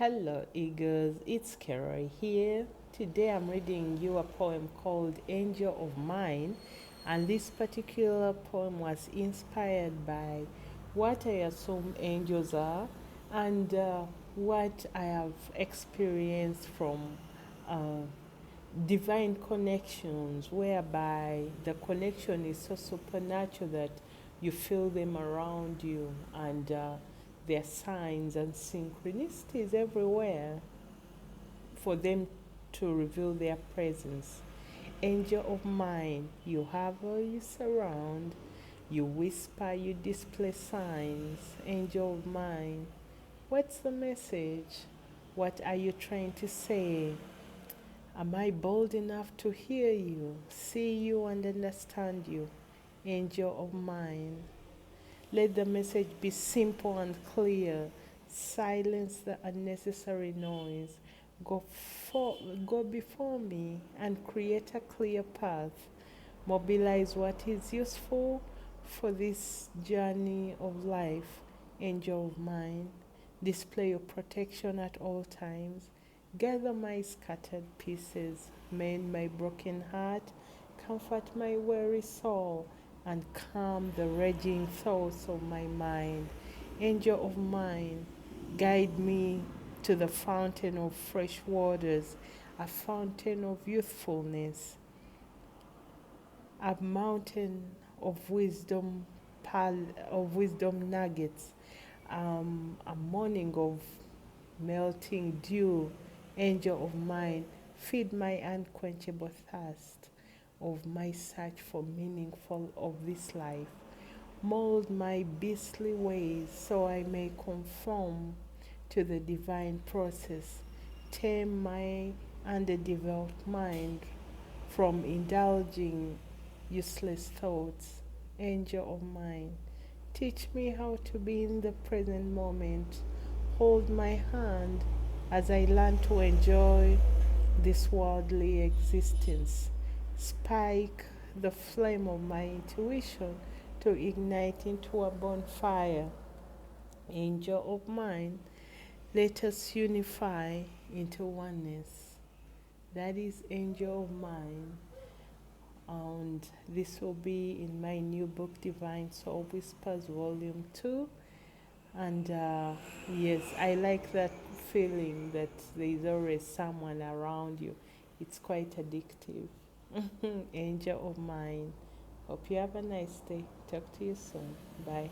Hello, eagles. It's Keroy here. Today I'm reading you a poem called Angel of Mine, and this particular poem was inspired by what I assume angels are and what I have experienced from uh, divine connections, whereby the connection is so supernatural that you feel them around you, and there are signs and synchronicities everywhere for them to reveal their presence. Angel of mine, you hover, you surround, you whisper, you display signs. Angel of mine, what's the message? What are you trying to say? Am I bold enough to hear you, see you, and understand you? Angel of mine, let the message be simple and clear. Silence the unnecessary noise. Go before me and create a clear path. Mobilize what is useful for this journey of life. Angel of mine, display your protection at all times. Gather my scattered pieces, mend my broken heart, comfort my weary soul, and calm the raging thoughts of my mind. Angel of mine, guide me to the fountain of fresh waters, a fountain of youthfulness, a mountain of wisdom nuggets, a morning of melting dew. Angel of mine, feed my unquenchable thirst of my search for meaningful of this life. Mold my beastly ways so I may conform to the divine process. Tame my underdeveloped mind from indulging useless thoughts. Angel of mine, teach me how to be in the present moment. Hold my hand as I learn to enjoy this worldly existence. Spike the flame of my intuition to ignite into a bonfire. Angel of mine, let us unify into oneness. That is Angel of mine. And this will be in my new book, Divine Soul Whispers, Volume 2. And yes, I like that feeling that there is always someone around you. It's quite addictive. Angel of mine. Hope you have a nice day. Talk to you soon. Bye.